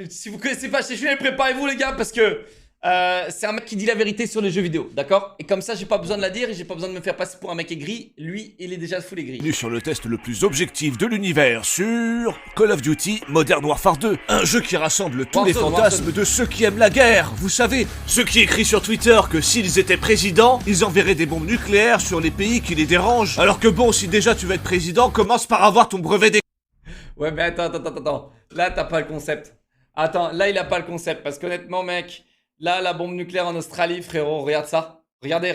Si vous connaissez pas Stéphane, préparez-vous les gars parce que c'est un mec qui dit la vérité sur les jeux vidéo, d'accord? Et comme ça, j'ai pas besoin de la dire et j'ai pas besoin de me faire passer pour un mec aigri. Lui, il est déjà full aigri. Bienvenue sur le test le plus objectif de l'univers sur Call of Duty Modern Warfare 2. Un jeu qui rassemble tous les fantasmes de ceux qui aiment la guerre. Vous savez, ceux qui écrivent sur Twitter que s'ils étaient présidents, ils enverraient des bombes nucléaires sur les pays qui les dérangent. Alors que bon, si déjà tu veux être président, commence par avoir ton brevet des... Ouais, mais attends. Là, t'as pas le concept. Attends, là, il a pas le concept. Parce qu'honnêtement, mec, là, la bombe nucléaire en Australie, frérot, regarde ça. Regardez.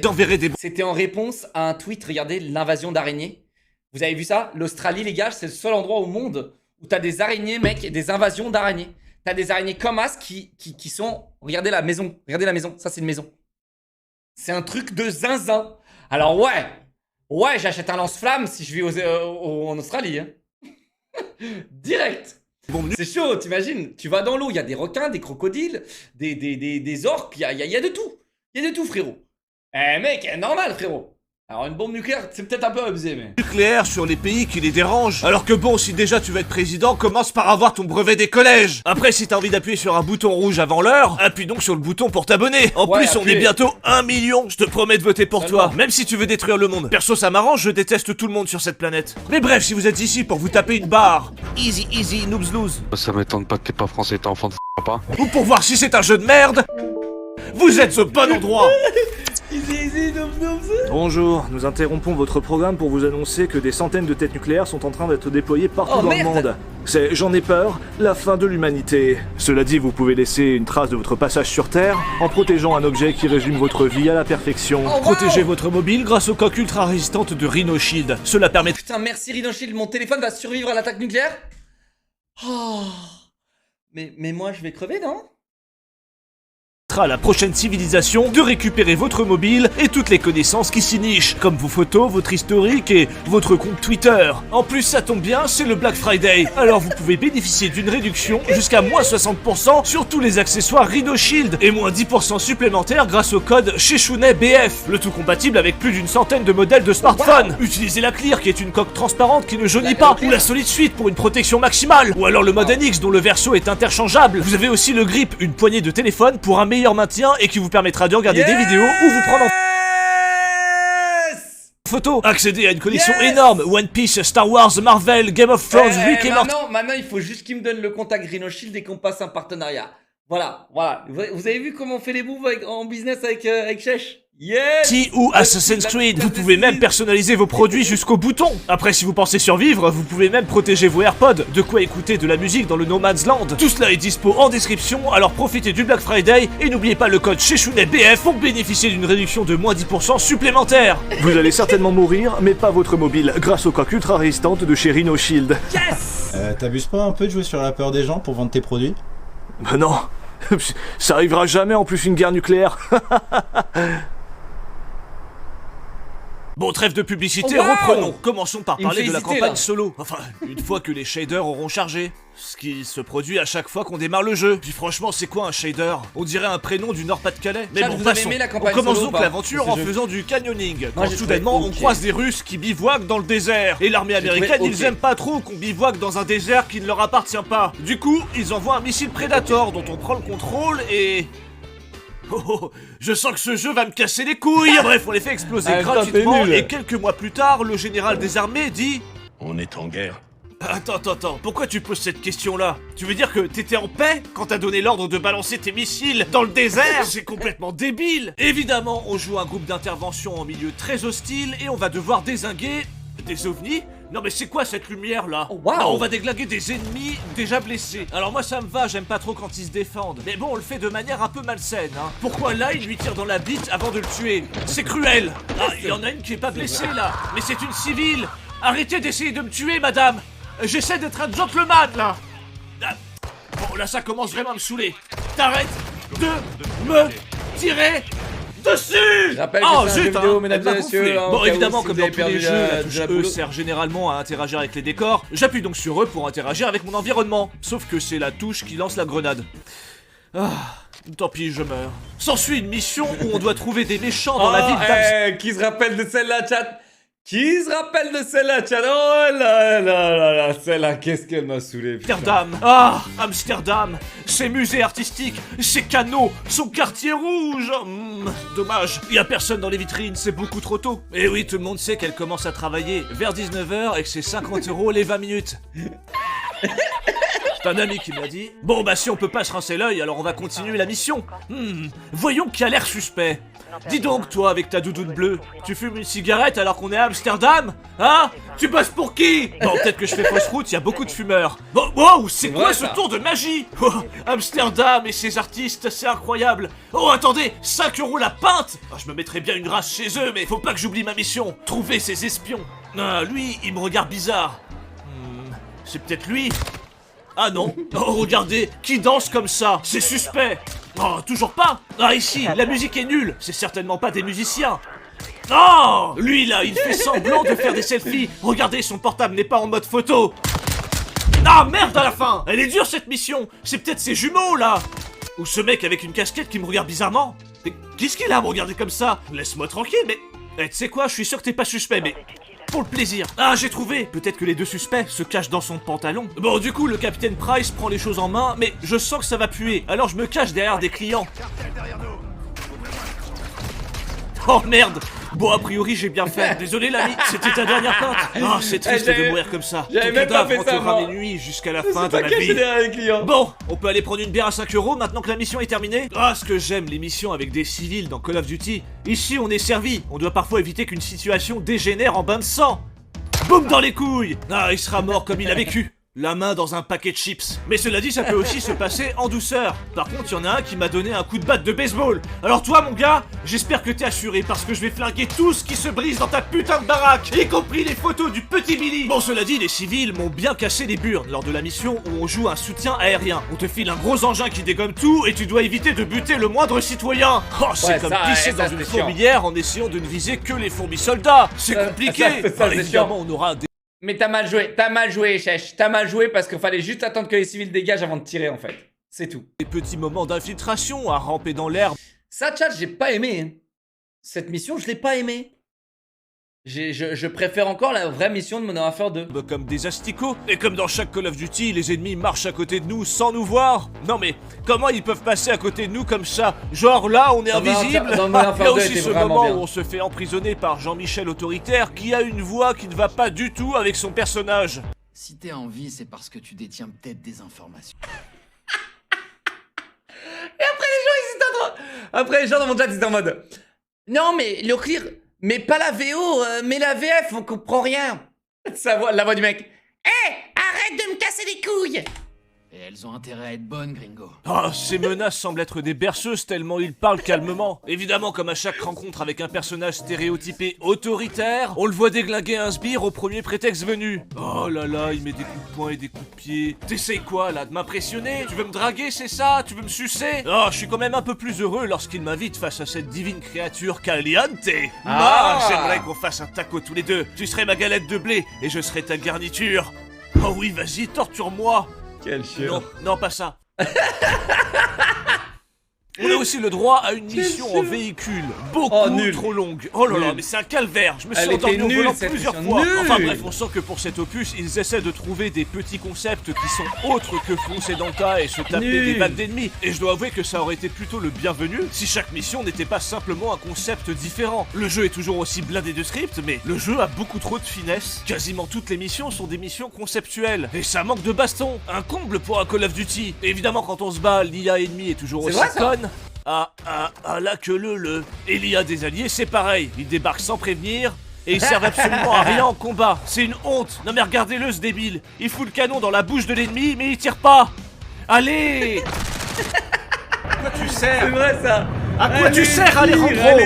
J'enverrai des... C'était en réponse à un tweet, regardez, l'invasion d'araignées. Vous avez vu ça? L'Australie, les gars, c'est le seul endroit au monde où t'as des araignées, mec, et des invasions d'araignées. T'as des araignées comme as qui sont... Regardez la maison, ça c'est une maison. C'est un truc de zinzin. Alors ouais, j'achète un lance-flamme si je vis en Australie. Hein. Direct. C'est chaud, t'imagines? Tu vas dans l'eau, il y a des requins, des crocodiles, des orques, il y a de tout. Il y a de tout, frérot. Eh mec, normal, frérot. Alors une bombe nucléaire, c'est peut-être un peu abusé, mais... nucléaires sur les pays qui les dérangent. Alors que bon, si déjà tu veux être président, commence par avoir ton brevet des collèges. Après, si t'as envie d'appuyer sur un bouton rouge avant l'heure, appuie donc sur le bouton pour t'abonner. En plus, on est bientôt 1 million. Je te promets de voter pour toi, même si tu veux détruire le monde. Perso, ça m'arrange, je déteste tout le monde sur cette planète. Mais bref, si vous êtes ici pour vous taper une barre, easy, noobs lose. Ça m'étonne pas que t'es pas français, t'es enfant de pas. Ou pour voir si c'est un jeu de merde, vous êtes au bon endroit. Easy, noobs. Bonjour, nous interrompons votre programme pour vous annoncer que des centaines de têtes nucléaires sont en train d'être déployées partout dans le monde. C'est, j'en ai peur, la fin de l'humanité. Cela dit, vous pouvez laisser une trace de votre passage sur Terre en protégeant un objet qui résume votre vie à la perfection. Protégez votre mobile grâce aux coques ultra résistantes de Rhino Shield. Cela permet... Putain, merci Rhino Shield, mon téléphone va survivre à l'attaque nucléaire. Oh. Mais moi, je vais crever, non? À la prochaine civilisation de récupérer votre mobile et toutes les connaissances qui s'y nichent, comme vos photos, votre historique et votre compte Twitter. En plus, ça tombe bien, c'est le Black Friday, alors vous pouvez bénéficier d'une réduction jusqu'à moins 60% sur tous les accessoires Rhino Shield et moins 10% supplémentaires grâce au code CHECHOUNETBF, le tout compatible avec plus d'une centaine de modèles de smartphones. Utilisez la Clear qui est une coque transparente qui ne jaunit pas, ou la Solid Suite pour une protection maximale, ou alors le mode NX dont le verso est interchangeable. Vous avez aussi le Grip, une poignée de téléphone pour un meilleur maintien et qui vous permettra de regarder des vidéos ou vous prendre en photo. Accédez à une collection énorme, One Piece, Star Wars, Marvel, Game of Thrones, Rick et Morty. Maintenant, il faut juste qu'il me donne le contact Rhino Shield et qu'on passe un partenariat. Voilà. Vous avez vu comment on fait les moves en business avec Chech? Yes! Ou Assassin's Creed, vous pouvez même personnaliser vos produits jusqu'au bouton. Après, si vous pensez survivre, vous pouvez même protéger vos AirPods, de quoi écouter de la musique dans le No Man's Land. Tout cela est dispo en description, alors profitez du Black Friday et n'oubliez pas le code CHECHOUNETBF pour bénéficier d'une réduction de moins 10% supplémentaire. Vous allez certainement mourir, mais pas votre mobile, grâce aux coques ultra résistantes de chez Rhino Shield. Yes! T'abuses pas un peu de jouer sur la peur des gens pour vendre tes produits? Bah non, ça arrivera jamais en plus une guerre nucléaire. Bon, trêve de publicité, reprenons. Commençons par parler de la campagne solo. Enfin, une fois que les shaders auront chargé. Ce qui se produit à chaque fois qu'on démarre le jeu. Puis franchement, c'est quoi un shader? On dirait un prénom du Nord-Pas-de-Calais. Mais bon, passons. On commence donc l'aventure en faisant du canyoning. Quand soudainement, on croise des Russes qui bivouaquent dans le désert. Et l'armée américaine, ils aiment pas trop qu'on bivouaque dans un désert qui ne leur appartient pas. Du coup, ils envoient un missile Predator dont on prend le contrôle et... Oh, je sens que ce jeu va me casser les couilles. Bref, on les fait exploser gratuitement et quelques mois plus tard, le général des armées dit... On est en guerre. Attends, pourquoi tu poses cette question-là? Tu veux dire que t'étais en paix quand t'as donné l'ordre de balancer tes missiles dans le désert? C'est complètement débile. Évidemment, on joue un groupe d'intervention en milieu très hostile et on va devoir dézinguer... des ovnis? Non mais c'est quoi cette lumière là? Non, on va déglinguer des ennemis déjà blessés. Alors moi ça me va, j'aime pas trop quand ils se défendent. Mais bon, on le fait de manière un peu malsaine, hein. Pourquoi là il lui tire dans la bite avant de le tuer? C'est cruel. Ah, il y en a une qui est pas blessée là. Mais c'est une civile. Arrêtez d'essayer de me tuer, madame. J'essaie d'être un gentleman là. Bon là ça commence vraiment à me saouler. T'arrêtes de me tirer dessus. Oh zut, vidéo, mesdames et messieurs. Bon évidemment comme dans tous les jeux, la touche E sert généralement à interagir avec les décors. J'appuie donc sur E pour interagir avec mon environnement. Sauf que c'est la touche qui lance la grenade. Ah, tant pis, je meurs. S'ensuit une mission où on doit trouver des méchants dans la ville d'Amsterdam. Qui se rappelle de celle-là, chat? Qui se rappelle de celle-là, Chad? Oh là là là là, celle-là, qu'est-ce qu'elle m'a saoulé, putain. Amsterdam. Ah, Amsterdam. Ses musées artistiques, ses canaux, son quartier rouge. Dommage, il y a personne dans les vitrines, c'est beaucoup trop tôt. Et oui, tout le monde sait qu'elle commence à travailler vers 19h et que c'est 50 € les 20 minutes. C'est un ami qui m'a dit. Bon bah si on peut pas se rincer l'œil, alors on va continuer la mission. Voyons qui a l'air suspect. Dis donc, toi, avec ta doudoune bleue, tu fumes une cigarette alors qu'on est à Amsterdam? Hein? Tu bosses pour qui? Bon, peut-être que je fais fausse route, il y a beaucoup de fumeurs. Bon, wow, c'est quoi ce tour de magie? Oh, Amsterdam et ses artistes, c'est incroyable. Oh, attendez, 5 € la pinte? Oh, je me mettrais bien une race chez eux, mais faut pas que j'oublie ma mission. Trouver ces espions. Ah, lui, il me regarde bizarre. C'est peut-être lui? Ah non. Oh, regardez, qui danse comme ça? C'est suspect. Oh, toujours pas. Ah, ici, la musique est nulle. C'est certainement pas des musiciens. Oh, lui là, il fait semblant de faire des selfies. Regardez, son portable n'est pas en mode photo. Ah, merde à la fin. Elle est dure cette mission. C'est peut-être ses jumeaux là. Ou ce mec avec une casquette qui me regarde bizarrement. Mais qu'est-ce qu'il a à me regarder comme ça? Laisse-moi tranquille, mais... tu sais quoi, je suis sûr que t'es pas suspect, mais... pour le plaisir. Ah, j'ai trouvé. Peut-être que les deux suspects se cachent dans son pantalon. Bon, du coup, le capitaine Price prend les choses en main, mais je sens que ça va puer. Alors je me cache derrière des clients. Oh merde. Bon, a priori, j'ai bien fait. Désolé, l'ami, c'était ta dernière pinte. Ah, c'est triste de mourir comme ça. J'avais même pas fait ça, moi. Les nuits jusqu'à la fin de la vie. Bon, on peut aller prendre une bière à 5 € maintenant que la mission est terminée. Ah, ce que j'aime les missions avec des civils dans Call of Duty. Ici, on est servi. On doit parfois éviter qu'une situation dégénère en bain de sang. Boum dans les couilles. Ah, il sera mort comme il a vécu. La main dans un paquet de chips. Mais cela dit, ça peut aussi se passer en douceur. Par contre, il y en a un qui m'a donné un coup de batte de baseball. Alors toi, mon gars, j'espère que t'es assuré parce que je vais flinguer tout ce qui se brise dans ta putain de baraque, y compris les photos du petit Billy. Bon, cela dit, les civils m'ont bien cassé les burnes lors de la mission où on joue un soutien aérien. On te file un gros engin qui dégomme tout et tu dois éviter de buter le moindre citoyen. Oh, c'est comme pisser dans une fourmilière en essayant de ne viser que les fourmis soldats. C'est compliqué. Évidemment, on aura des... Mais t'as mal joué, Chèche. T'as mal joué parce qu'il fallait juste attendre que les civils dégagent avant de tirer, en fait. C'est tout. Des petits moments d'infiltration à ramper dans l'herbe. Ça, chat, j'ai pas aimé. Hein. Cette mission, je l'ai pas aimé. Je préfère encore la vraie mission de Modern Warfare 2. Comme des asticots. Et comme dans chaque Call of Duty, les ennemis marchent à côté de nous sans nous voir. Non mais, comment ils peuvent passer à côté de nous comme ça? Genre là, on est invisible. Il y a aussi ce moment où on se fait emprisonner par Jean-Michel Autoritaire qui a une voix qui ne va pas du tout avec son personnage. Si t'es en vie, c'est parce que tu détiens peut-être des informations. Et après les gens dans mon chat, ils étaient en mode... Non mais, le clear... Mais pas la VO, mais la VF, on comprend rien. La voix du mec. Arrête de me casser les couilles. Et elles ont intérêt à être bonnes, gringo. Ah, ces menaces semblent être des berceuses tellement ils parlent calmement. Évidemment, comme à chaque rencontre avec un personnage stéréotypé autoritaire, on le voit déglinguer un sbire au premier prétexte venu. Oh là là, il met des coups de poing et des coups de pied. T'essayes quoi là, de m'impressionner? Tu veux me draguer, c'est ça? Tu veux me sucer? Oh, je suis quand même un peu plus heureux lorsqu'il m'invite face à cette divine créature caliente. J'aimerais qu'on fasse un taco tous les deux. Tu serais ma galette de blé et je serais ta garniture. Oh oui, vas-y, torture-moi. Quel chien. Non, non, pas ça. On a aussi le droit à une mission en véhicule, beaucoup trop longue. Oh là là, mais c'est un calvaire. Je me suis endormi au volant plusieurs fois. Enfin bref, on sent que pour cet opus, ils essaient de trouver des petits concepts qui sont autres que foncer dans le tas et se taper des vagues d'ennemis. Et je dois avouer que ça aurait été plutôt le bienvenu si chaque mission n'était pas simplement un concept différent. Le jeu est toujours aussi blindé de script, mais le jeu a beaucoup trop de finesse. Quasiment toutes les missions sont des missions conceptuelles. Et ça manque de baston. Un comble pour un Call of Duty. Et évidemment, quand on se bat, l'IA ennemie est toujours aussi conne. Là que le. Et l'IA des alliés, c'est pareil. Ils débarquent sans prévenir et ils servent absolument à rien en combat. C'est une honte. Non mais regardez-le, ce débile. Il fout le canon dans la bouche de l'ennemi, mais il tire pas. Allez. À quoi tu sers? C'est vrai ça. À quoi tu sers, Alejandro?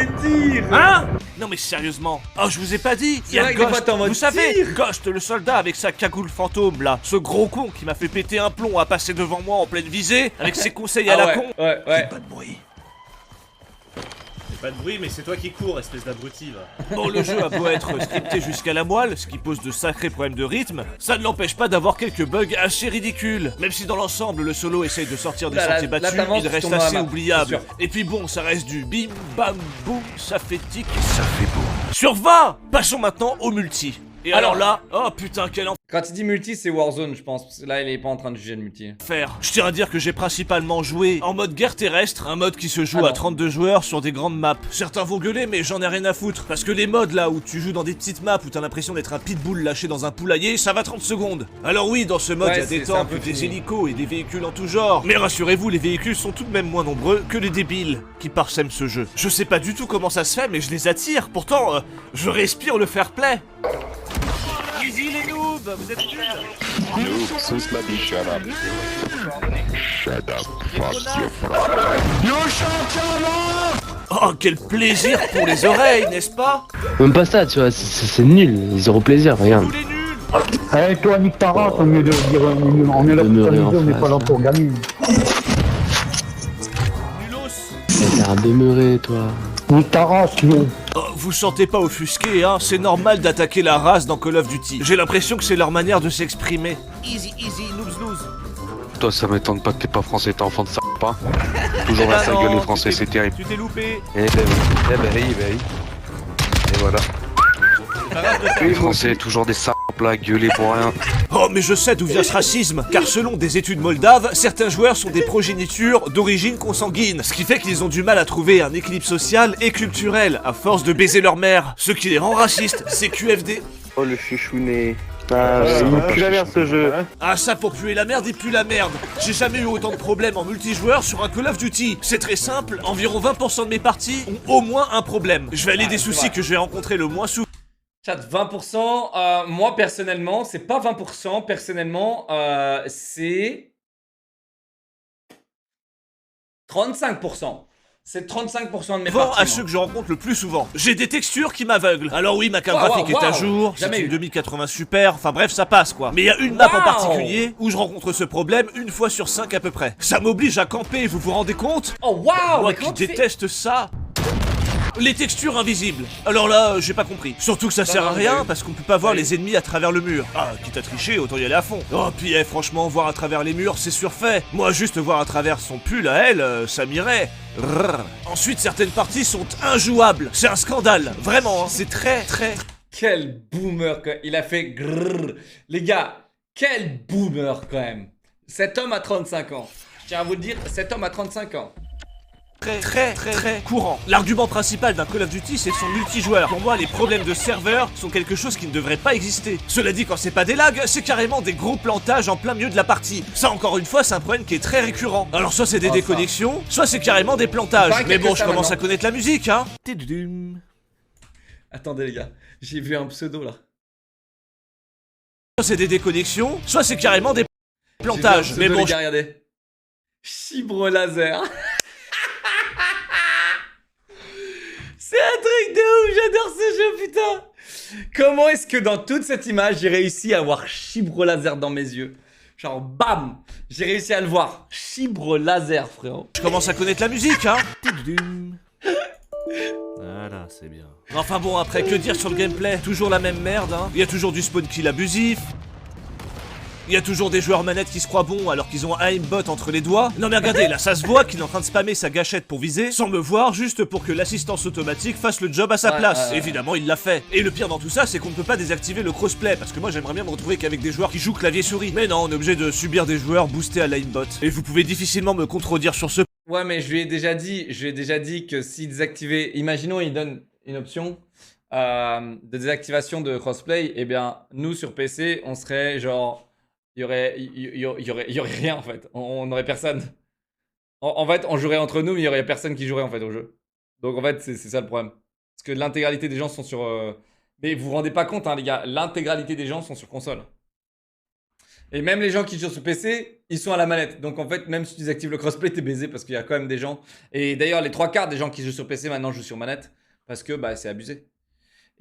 Hein? Non mais sérieusement. Oh, je vous ai pas dit. Il y a Ghost. Vous savez, Ghost, le soldat avec sa cagoule fantôme là. Ce gros con qui m'a fait péter un plomb à passer devant moi en pleine visée avec ses conseils à la con. Ouais. Pas de bruit. Pas de bruit, mais c'est toi qui cours, espèce d'abruti, va. Bon, le jeu a beau être scripté jusqu'à la moelle, ce qui pose de sacrés problèmes de rythme, ça ne l'empêche pas d'avoir quelques bugs assez ridicules. Même si dans l'ensemble, le solo essaye de sortir des sentiers battus, il reste assez oubliable. Et puis bon, ça reste du bim, bam, boum, ça fait tic, ça fait boum. sur 20. Passons maintenant au multi. Et alors là, oh putain, quel Quand il dit multi, c'est Warzone, je pense. Parce que là, il est pas en train de juger le multi. enfer. Je tiens à dire que j'ai principalement joué en mode guerre terrestre, un mode qui se joue à 32 joueurs sur des grandes maps. Certains vont gueuler, mais j'en ai rien à foutre. Parce que les modes là où tu joues dans des petites maps où t'as l'impression d'être un pitbull lâché dans un poulailler, ça va 30 secondes. Alors oui, dans ce mode, il y a des tanks, des hélicos et des véhicules en tout genre. Mais rassurez-vous, les véhicules sont tout de même moins nombreux que les débiles qui parsèment ce jeu. Je sais pas du tout comment ça se fait, mais je les attire. Pourtant, je respire le fair play. Easy les noobs, vous êtes nuls. Oh, quel plaisir pour les oreilles, n'est-ce pas? Même pas ça, tu vois, c'est nul, ils auront plaisir, regarde. Tous les nuls. Allez, toi, nique ta race, au lieu de dire on est là pour s'amuser, on n'est pas là pour gagner. Nulos. T'as un demeuré, toi. Nique ta race, non. Oh, vous sentez pas offusqué, hein? C'est normal d'attaquer la race dans Call of Duty. J'ai l'impression que c'est leur manière de s'exprimer. Easy, easy, noobs lose. Toi, ça m'étonne pas que t'es pas français, t'es enfant de pas. Toujours la gueule les français, c'est terrible. Tu t'es loupé. Eh ben oui. Et voilà. Les français, toujours des sapes là, gueuler pour rien. Oh, mais je sais d'où vient ce racisme, car selon des études moldaves, certains joueurs sont des progénitures d'origine consanguine, ce qui fait qu'ils ont du mal à trouver un équilibre social et culturel à force de baiser leur mère, ce qui les rend racistes, c'est QFD. Oh, le chouchounet. Ah, il pue la merde ce jeu. Ah ça, pour puer la merde, il pue la merde. J'ai jamais eu autant de problèmes en multijoueur sur un Call of Duty. C'est très simple, environ 20% de mes parties ont au moins un problème. Je vais aller des soucis que je vais rencontrer le moins souvent. Chat, 20%, moi personnellement, c'est pas 20%, personnellement, c'est 35%. C'est 35% de mes parties. À ceux que je rencontre le plus souvent. J'ai des textures qui m'aveuglent. Alors oui, ma carte graphique est à jour, c'est une 2080 super, enfin bref, ça passe quoi. Mais il y a une map en particulier où je rencontre ce problème une fois sur 5 à peu près. Ça m'oblige à camper, vous vous rendez compte? Oh waouh! Moi qui déteste ça. Les textures invisibles. Alors là, j'ai pas compris. Surtout que ça sert à rien parce qu'on peut pas voir les ennemis à travers le mur. Ah, quitte à tricher, autant y aller à fond. Oh, puis franchement, voir à travers les murs, c'est surfait. Moi, juste voir à travers son pull à elle, ça m'irait. Ensuite, certaines parties sont injouables. C'est un scandale. Vraiment, hein. C'est très. Quel boomer, quoi. Il a fait grrr. Les gars, quel boomer quand même. Cet homme a 35 ans. Je tiens à vous le dire, cet homme a 35 ans. Très courant. L'argument principal d'un Call of Duty, c'est son multijoueur. Pour moi, les problèmes de serveur sont quelque chose qui ne devrait pas exister. Cela dit, quand c'est pas des lags, c'est carrément des gros plantages en plein milieu de la partie. Ça, encore une fois, c'est un problème qui est très récurrent. Alors, soit c'est des déconnexions, soit c'est carrément des plantages. Mais bon, je commence à connaître la musique, hein. Attendez, les gars, j'ai vu un pseudo là. Soit c'est des déconnexions, soit c'est carrément des plantages. Mais bon, les gars, regardez. Chibre laser. C'est un truc de ouf, j'adore ce jeu, putain. Comment est-ce que dans toute cette image, j'ai réussi à avoir chibre laser dans mes yeux? Genre, bam, j'ai réussi à le voir. Chibre laser, frérot. Je commence à connaître la musique, hein. Voilà, c'est bien. Enfin bon, après, que dire sur le gameplay? Toujours la même merde, hein. Il y a toujours du spawn kill abusif. Il y a toujours des joueurs manettes qui se croient bons alors qu'ils ont un aimbot entre les doigts. Non mais regardez, là ça se voit qu'il est en train de spammer sa gâchette pour viser, sans me voir, juste pour que l'assistance automatique fasse le job à sa place. Évidemment, il l'a fait. Et le pire dans tout ça, c'est qu'on ne peut pas désactiver le crossplay, parce que moi j'aimerais bien me retrouver qu'avec des joueurs qui jouent clavier-souris. Mais non, on est obligé de subir des joueurs boostés à l'aimbot. Et vous pouvez difficilement me contredire sur ce. Ouais, mais je lui ai déjà dit que s'il désactivait, imaginons il donne une option de désactivation de crossplay, et bien nous sur PC, on serait genre... Il y aurait rien en fait, on n'aurait personne. En fait, on jouerait entre nous, mais il y aurait personne qui jouerait en fait au jeu. Donc en fait, c'est ça le problème. Parce que l'intégralité des gens sont sur... Mais vous vous rendez pas compte, hein, les gars, l'intégralité des gens sont sur console. Et même les gens qui jouent sur PC, ils sont à la manette. Donc en fait, même si tu désactives le crossplay, t'es baisé parce qu'il y a quand même des gens. Et d'ailleurs, les 3/4 des gens qui jouent sur PC maintenant jouent sur manette. Parce que bah, c'est abusé.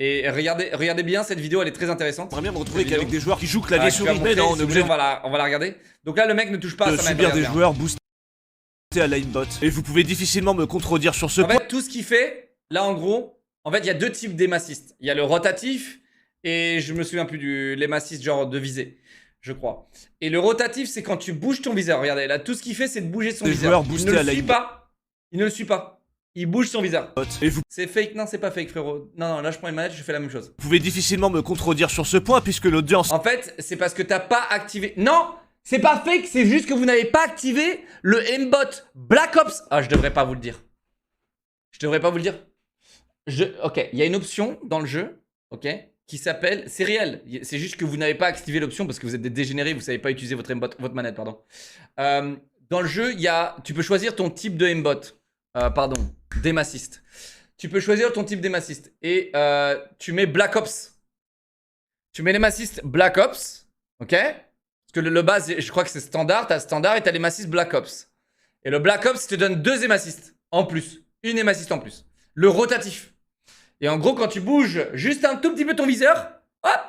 Et regardez bien, cette vidéo, elle est très intéressante. J'aimerais bien me retrouver qu'avec des joueurs qui jouent clavier-souris. Mais non, on est obligé. On va la regarder. Donc là, le mec ne touche pas à sa manette. Subir des joueurs boostés à l'aimbot. Et vous pouvez difficilement me contredire sur ce point. En fait, tout ce qu'il fait, là en gros, en fait, il y a deux types d'aim assist. Il y a le rotatif et je me souviens plus du l'aim assist genre de visée, je crois. Et le rotatif, c'est quand tu bouges ton viseur. Regardez, là, tout ce qu'il fait, c'est de bouger son viseur. Il ne le suit pas. Il ne le suit pas. Il bouge son viseur. Et vous C'est fake? Non, c'est pas fake, frérot. Non, non, là, je prends une manette, je fais la même chose. pouvez difficilement me contredire sur ce point puisque l'audience... En fait, c'est parce que t'as pas activé... Non, c'est pas fake, c'est juste que vous n'avez pas activé le aimbot Black Ops. Ah, je devrais pas vous le dire. Je devrais pas vous le dire. Ok, il y a une option dans le jeu, ok, qui s'appelle... C'est réel, c'est juste que vous n'avez pas activé l'option parce que vous êtes des dégénérés, vous savez pas utiliser votre aimbot, votre manette, pardon. Dans le jeu, tu peux choisir ton type de aimbot. D'aim assist. Tu peux choisir ton type d'aim assist. Et tu mets Black Ops. Tu mets l'aim assist Black Ops. Ok? Parce que le base, je crois que c'est standard. T'as standard et t'as l'aim assist Black Ops. Et le Black Ops te donne 2 aim assist en plus. Une aim assist en plus. Le rotatif. Et en gros, quand tu bouges juste un tout petit peu ton viseur, hop!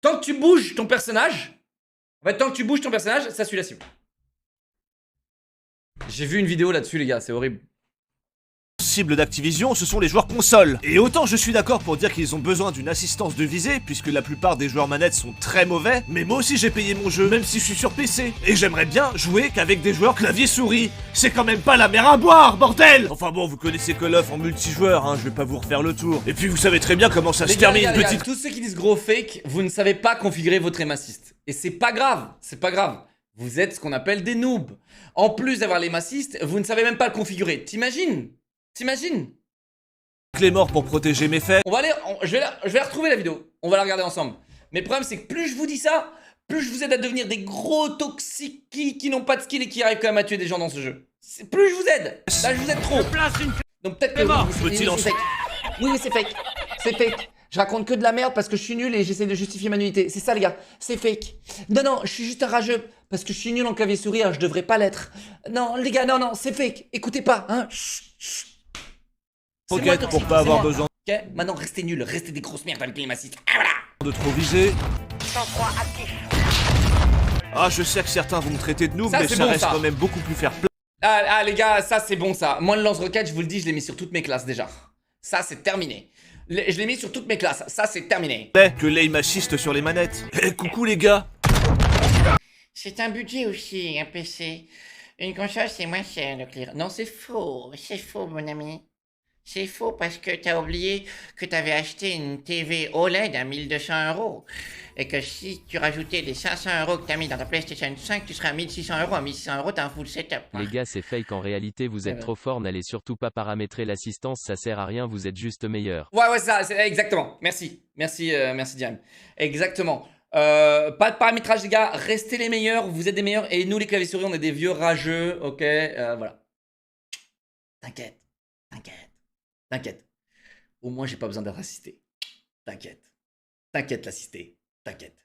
Tant que tu bouges ton personnage, ça suit la cible. J'ai vu une vidéo là-dessus, les gars, c'est horrible. Cible d'Activision, ce sont les joueurs consoles. Et autant je suis d'accord pour dire qu'ils ont besoin d'une assistance de visée, puisque la plupart des joueurs manettes sont très mauvais, mais moi aussi j'ai payé mon jeu, même si je suis sur PC. Et j'aimerais bien jouer qu'avec des joueurs clavier-souris. C'est quand même pas la mer à boire, bordel! Enfin bon, vous connaissez Call of en multijoueur, hein, je vais pas vous refaire le tour. Et puis vous savez très bien comment ça se termine, les gars, petite... tous ceux qui disent gros fake, vous ne savez pas configurer votre aim assist. Et c'est pas grave, c'est pas grave. Vous êtes ce qu'on appelle des noobs. En plus d'avoir l'aim assist, vous ne savez même pas le configurer. T'imagines? Clé mort pour protéger mes faits. On va aller, je vais retrouver la vidéo. On va la regarder ensemble. Mais le problème, c'est que plus je vous dis ça, plus je vous aide à devenir des gros toxiques qui n'ont pas de skill et qui arrivent quand même à tuer des gens dans ce jeu. Plus je vous aide. Là, je vous aide trop. Donc peut-être que Petit c'est fake. Oui, c'est fake. C'est fake. Je raconte que de la merde parce que je suis nul et j'essaie de justifier ma nullité. C'est ça, les gars. C'est fake. Non, je suis juste un rageux parce que je suis nul en clavier souris. Je devrais pas l'être. Non, les gars, non, c'est fake. Écoutez pas, hein. Chut. Roquette pour pas avoir besoin Ok, maintenant restez nuls, restez des grosses merdes avec les massifs. Ah voilà. de trop viser. Ah, je sais que certains vont me traiter de noob, mais ça reste quand même beaucoup plus fair play. Ah les gars, ça c'est bon ça. Moi le lance-roquette, je vous le dis, je l'ai mis sur toutes mes classes déjà. Ça c'est terminé. Je l'ai mis sur toutes mes classes, ça c'est terminé. Que l'aim assist sur les manettes. Eh, coucou les gars. C'est un budget aussi, un PC. Une console, c'est moins cher, Leclerc. Non, c'est faux, mon ami. C'est faux parce que t'as oublié que t'avais acheté une TV OLED à 1200 €. Et que si tu rajoutais les 500 € que t'as mis dans ta PlayStation 5, tu serais à 1600 €. À 1600 €, t'as un full setup. Les gars, c'est fake en réalité, vous êtes trop fort, n'allez surtout pas paramétrer l'assistance, ça sert à rien, vous êtes juste meilleur. Ouais, ça, c'est exactement. Merci, Diam. Exactement. Pas de paramétrage, les gars, restez les meilleurs, vous êtes des meilleurs. Et nous, les claviers souris, on est des vieux rageux, ok, voilà. T'inquiète. Au moins, j'ai pas besoin d'être assisté. T'inquiète, l'assisté. T'inquiète.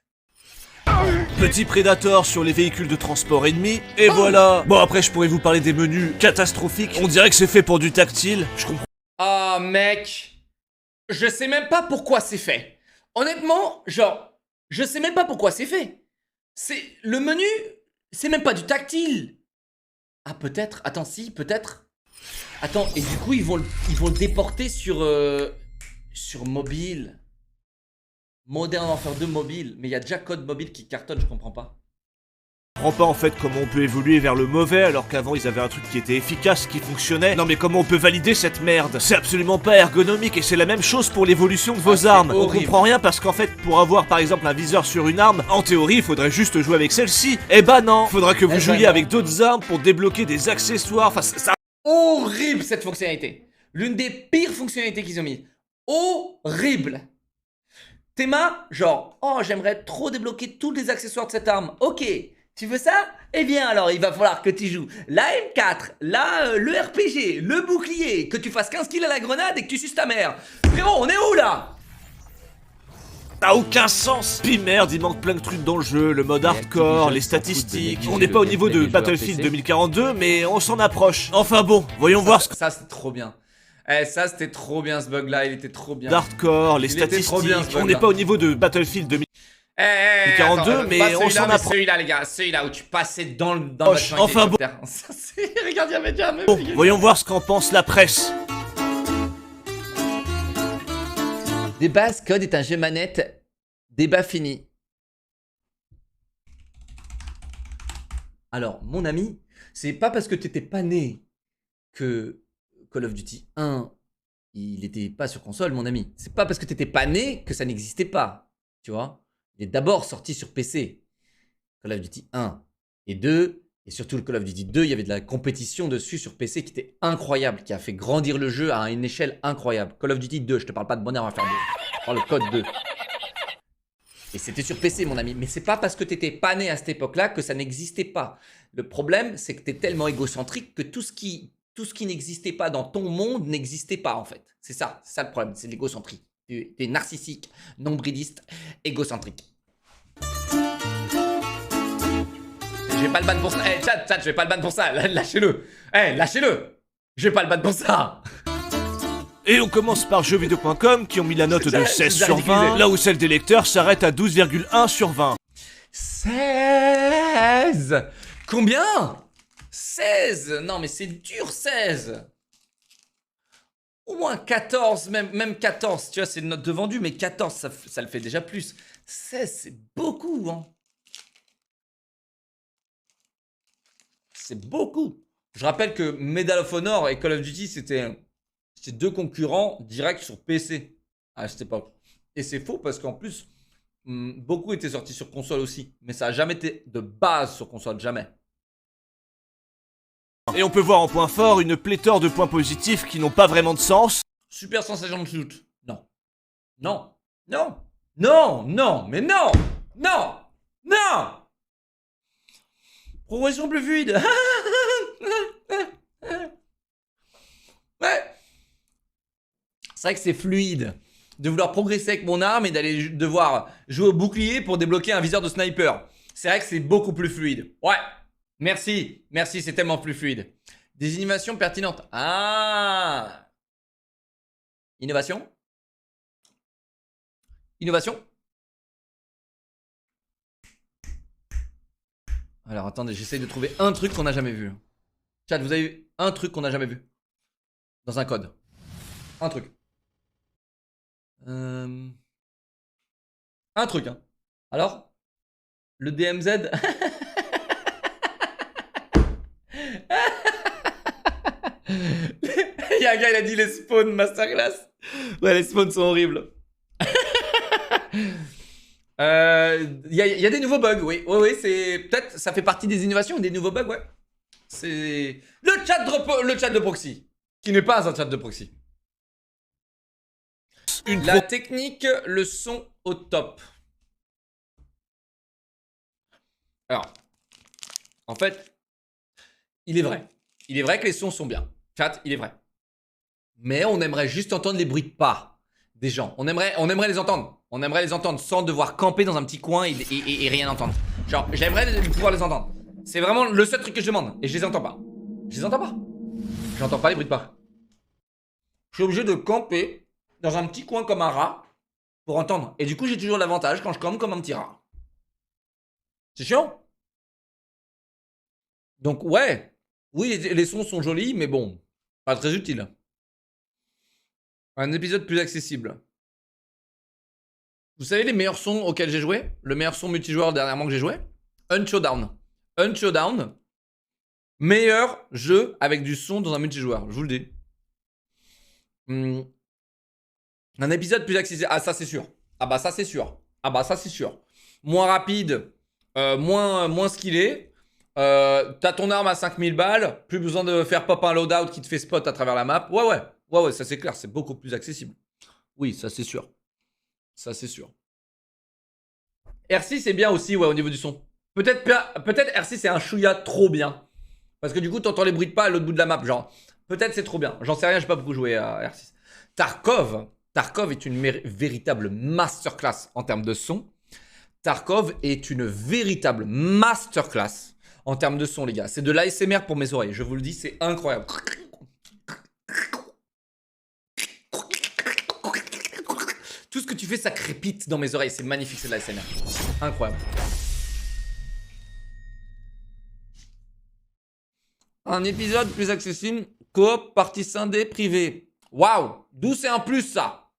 Petit Predator sur les véhicules de transport ennemis, et voilà. Bon, après, je pourrais vous parler des menus catastrophiques. On dirait que c'est fait pour du tactile, je comprends. Ah, mec. Je sais même pas pourquoi c'est fait. Honnêtement, genre, je sais même pas pourquoi c'est fait. Le menu, c'est même pas du tactile. Ah, peut-être. Attends, si, peut-être. Attends, et du coup, ils vont le déporter sur mobile. Modern Warfare 2 mobile. Mais il y a déjà code mobile qui cartonne, je comprends pas. Je comprends pas en fait comment on peut évoluer vers le mauvais alors qu'avant ils avaient un truc qui était efficace, qui fonctionnait. Non mais comment on peut valider cette merde? C'est absolument pas ergonomique et c'est la même chose pour l'évolution de vos armes. On comprend rien parce qu'en fait pour avoir par exemple un viseur sur une arme, en théorie il faudrait juste jouer avec celle-ci. Eh bah non, faudra que vous jouiez avec d'autres armes pour débloquer des accessoires, enfin ça... Horrible cette fonctionnalité. L'une des pires fonctionnalités qu'ils ont mis. Horrible. Théma, genre, oh j'aimerais trop débloquer tous les accessoires de cette arme. Ok. Tu veux ça? Eh bien alors, il va falloir que tu joues la M4, le RPG, le bouclier, que tu fasses 15 kills à la grenade et que tu suces ta mère. Frérot, on est où là? Ça a aucun sens. Puis merde, il manque plein de trucs dans le jeu, le mode hardcore, les statistiques. On n'est pas au niveau de Battlefield 2042, mais on s'en approche. Enfin bon, voyons voir ce que... Ça c'était trop bien. Eh, ça c'était trop bien ce bug là, il était trop bien. Hardcore, les statistiques, on n'est pas au niveau de Battlefield 2042, attends, mais on s'en approche. Celui-là les gars, celui-là où tu passais dans le enfin bon. Regarde, il y a Bon, voyons voir ce qu'en pense la presse. De base, Code est un jeu manette. Débat fini. Alors, mon ami, c'est pas parce que t'étais pas né que Call of Duty 1, il était pas sur console, mon ami. C'est pas parce que t'étais pas né que ça n'existait pas. Tu vois? Il est d'abord sorti sur PC. Call of Duty 1 et 2. Et surtout le Call of Duty 2, il y avait de la compétition dessus sur PC qui était incroyable, qui a fait grandir le jeu à une échelle incroyable. Call of Duty 2, je te parle pas de Modern Warfare 2. Je parle le code 2. Et c'était sur PC, mon ami. Mais c'est pas parce que t'étais pas né à cette époque-là que ça n'existait pas. Le problème, c'est que t'es tellement égocentrique que tout ce qui n'existait pas dans ton monde n'existait pas, en fait. C'est ça le problème, c'est l'égocentrie. T'es narcissique, nombriliste, égocentrique. Je vais pas le ban pour ça. Eh, chat, je vais pas le ban pour ça. Lâchez-le. Eh, lâchez-le. Je vais pas le ban pour ça. Et on commence par jeuxvideo.com qui ont mis la note de 16 sur 20, là où celle des lecteurs s'arrête à 12,1 sur 20. 16. Combien? 16. Non, mais c'est dur, 16. Au moins 14, même 14. Tu vois, c'est une note de vendu, mais 14, ça le fait déjà plus. 16, c'est beaucoup, hein. C'est beaucoup. Je rappelle que Medal of Honor et Call of Duty, c'était deux concurrents directs sur PC à cette époque. Et c'est faux parce qu'en plus, beaucoup étaient sortis sur console aussi. Mais ça n'a jamais été de base sur console, jamais. Et on peut voir en point fort une pléthore de points positifs qui n'ont pas vraiment de sens. Super sensation de shoot. Non. Non. Non. Non. Non. Mais non. Non. Non. Progression plus fluide. Ouais. C'est vrai que c'est fluide de vouloir progresser avec mon arme et d'aller devoir jouer au bouclier pour débloquer un viseur de sniper. C'est vrai que c'est beaucoup plus fluide. Ouais. Merci. Merci, c'est tellement plus fluide. Des innovations pertinentes. Ah. Innovation. Innovation. Alors attendez, j'essaye de trouver un truc qu'on n'a jamais vu. Chat, vous avez vu un truc qu'on n'a jamais vu dans un code. Un truc. Un truc, hein. Alors, le DMZ. Il y a un gars, il a dit les spawns masterclass. Ouais, les spawns sont horribles. Il y a des nouveaux bugs, oui. Oui, c'est peut-être ça fait partie des innovations, des nouveaux bugs, ouais. C'est le chat de proxy, qui n'est pas un chat de proxy. La technique, le son au top. Alors, en fait, il est vrai que les sons sont bien. Chat, il est vrai. Mais on aimerait juste entendre les bruits de pas des gens. On aimerait les entendre. On aimerait les entendre sans devoir camper dans un petit coin et rien entendre. Genre, j'aimerais pouvoir les entendre. C'est vraiment le seul truc que je demande. Et je les entends pas. Je les entends pas. J'entends pas les bruits de pas. Je suis obligé de camper dans un petit coin comme un rat pour entendre. Et du coup, j'ai toujours l'avantage quand je campe comme un petit rat. C'est chiant. Donc, ouais. Oui, les sons sont jolis, mais bon, pas très utile. Un épisode plus accessible. Vous savez les meilleurs sons auxquels j'ai joué? Le meilleur son multijoueur dernièrement que j'ai joué? Unshowdown. Unshowdown. Meilleur jeu avec du son dans un multijoueur, je vous le dis. Un épisode plus accessible. Ah, ça c'est sûr. Ah bah ça c'est sûr. Ah bah ça c'est sûr. Moins rapide, moins skillé. T'as ton arme à 5000 balles. Plus besoin de faire pop un loadout qui te fait spot à travers la map. Ouais, ça c'est clair. C'est beaucoup plus accessible. Oui, ça c'est sûr. Ça c'est sûr. R6 c'est bien aussi, ouais, au niveau du son. Peut-être R6 c'est un chouïa trop bien. Parce que du coup, t'entends les bruits de pas à l'autre bout de la map. Genre, peut-être c'est trop bien. J'en sais rien, j'ai pas beaucoup joué à R6. Tarkov est une véritable masterclass en termes de son. Tarkov est une véritable masterclass en termes de son, les gars. C'est de l'ASMR pour mes oreilles. Je vous le dis, c'est incroyable. Tout ce que tu fais, ça crépite dans mes oreilles. C'est magnifique, c'est de l'ASMR. Incroyable. Un épisode plus accessible, coop, partie scindée, privée. Waouh! D'où c'est un plus, ça?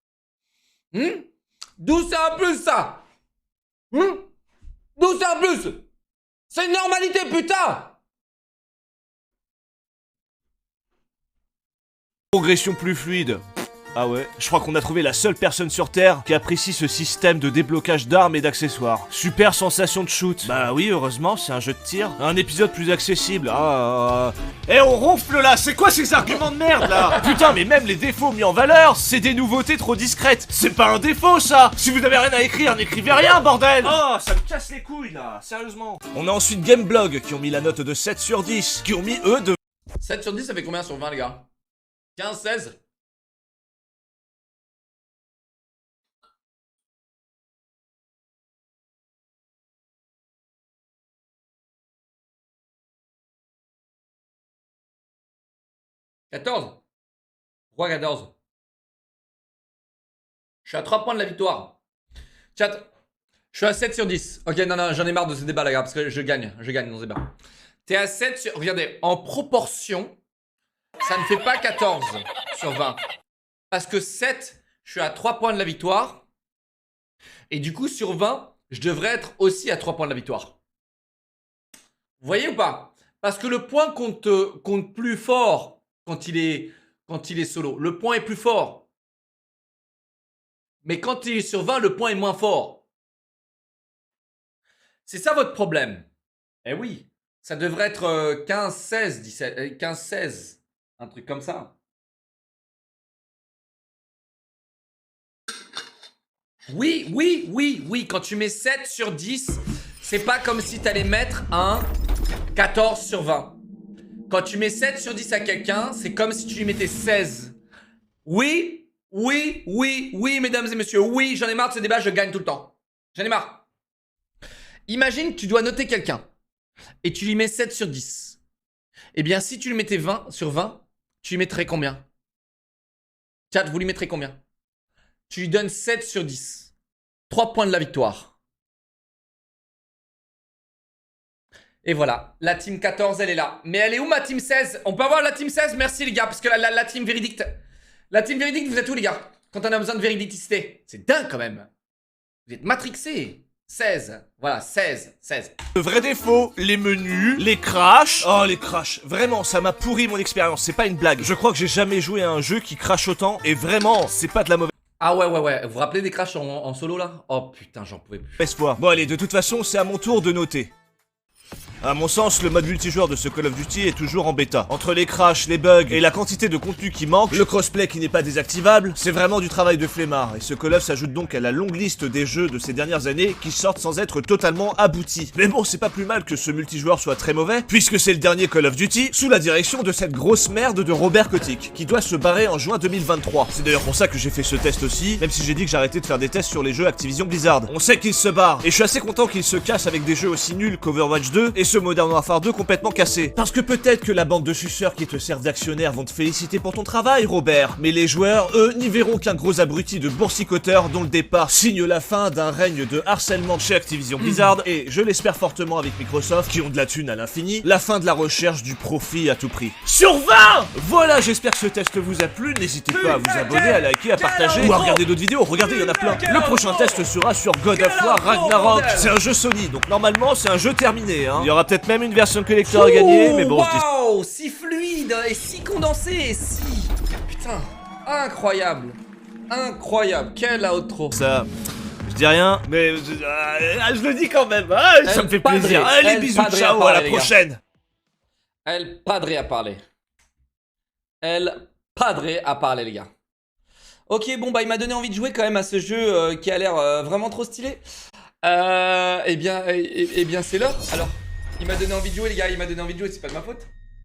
D'où c'est un plus, ça? D'où c'est un plus? C'est une normalité, putain! Progression plus fluide. Ah ouais, je crois qu'on a trouvé la seule personne sur Terre qui apprécie ce système de déblocage d'armes et d'accessoires. Super sensation de shoot. Bah oui, heureusement, c'est un jeu de tir. Un épisode plus accessible. Eh, on ronfle là. C'est quoi ces arguments de merde là? Putain, mais même les défauts mis en valeur, c'est des nouveautés trop discrètes. C'est pas un défaut ça. Si vous avez rien à écrire, n'écrivez rien, bordel. Oh, ça me casse les couilles là, sérieusement. On a ensuite Gameblog qui ont mis la note de 7 sur 10, qui ont mis eux de 7 sur 10, ça fait combien sur 20, les gars? 15, 16? « 14. Pourquoi 14 ? Je suis à 3 points de la victoire. Chat, je suis à 7 sur 10. Ok, non, j'en ai marre de ce débat, les gars, parce que je gagne dans ce débat. T'es à 7 sur... Regardez, en proportion, ça ne fait pas 14 sur 20. Parce que 7, je suis à 3 points de la victoire. Et du coup, sur 20, je devrais être aussi à 3 points de la victoire. Vous voyez ou pas? Parce que le point compte plus fort quand il est solo. Le point est plus fort. Mais quand il est sur 20, le point est moins fort. C'est ça votre problème. Eh oui, ça devrait être 15, 16, 17, 15, 16. Un truc comme ça. Oui. Quand tu mets 7 sur 10, c'est pas comme si tu allais mettre un 14 sur 20. Quand tu mets 7 sur 10 à quelqu'un, c'est comme si tu lui mettais 16. Oui, mesdames et messieurs. Oui, j'en ai marre de ce débat, je gagne tout le temps. J'en ai marre. Imagine que tu dois noter quelqu'un et tu lui mets 7 sur 10. Eh bien, si tu lui mettais 20 sur 20, tu lui mettrais combien? Chat, vous lui mettrez combien? Tu lui donnes 7 sur 10. 3 points de la victoire. Et voilà, la team 14, elle est là. Mais elle est où ma team 16? On peut avoir la team 16? Merci les gars, parce que la team véridique... La team véridique, vous êtes où les gars? Quand on a besoin de véridicité. C'est dingue quand même. Vous êtes matrixés. 16. Voilà, 16. Le vrai défaut, les menus, les crashs. Oh, les crashs. Vraiment, ça m'a pourri mon expérience, c'est pas une blague. Je crois que j'ai jamais joué à un jeu qui crache autant. Et vraiment, c'est pas de la mauvaise... Ah ouais. Vous vous rappelez des crashs en solo là? Oh putain, j'en pouvais plus. Espoir. Bon allez, de toute façon, c'est à mon tour de noter. À mon sens, le mode multijoueur de ce Call of Duty est toujours en bêta. Entre les crashs, les bugs et la quantité de contenu qui manque, le crossplay qui n'est pas désactivable, c'est vraiment du travail de flemmard. Et ce Call of s'ajoute donc à la longue liste des jeux de ces dernières années qui sortent sans être totalement aboutis. Mais bon, c'est pas plus mal que ce multijoueur soit très mauvais, puisque c'est le dernier Call of Duty sous la direction de cette grosse merde de Robert Kotick, qui doit se barrer en juin 2023. C'est d'ailleurs pour ça que j'ai fait ce test aussi, même si j'ai dit que j'arrêtais de faire des tests sur les jeux Activision Blizzard. On sait qu'il se barre, et je suis assez content qu'il se casse avec des jeux aussi nuls qu'Overwatch 2 et ce Modern Warfare 2 complètement cassé. Parce que peut-être que la bande de suceurs qui te servent d'actionnaire vont te féliciter pour ton travail, Robert, mais les joueurs, eux, n'y verront qu'un gros abruti de boursicoteurs dont le départ signe la fin d'un règne de harcèlement chez Activision Blizzard, et je l'espère fortement avec Microsoft, qui ont de la thune à l'infini, la fin de la recherche du profit à tout prix. Sur 20! Voilà, j'espère que ce test vous a plu, n'hésitez pas à vous abonner, à liker, à partager, ou à regarder d'autres vidéos, regardez, il y en a plein. Le prochain test sera sur God of War Ragnarok. C'est un jeu Sony, donc normalement c'est un jeu terminé, hein. Il y aura peut-être même une version collector à gagner, mais bon, waouh, si fluide et si condensé et si... Putain, incroyable. Quel outro. Ça... Je dis rien, mais je le dis quand même, ça me fait plaisir. Allez, bisous, ciao, à la prochaine. El Padre a parlé. Les gars. Ok, bon, bah, il m'a donné envie de jouer quand même à ce jeu qui a l'air vraiment trop stylé. Eh bien, c'est l'heure. Alors, il m'a donné envie de jouer, les gars, c'est pas de ma faute.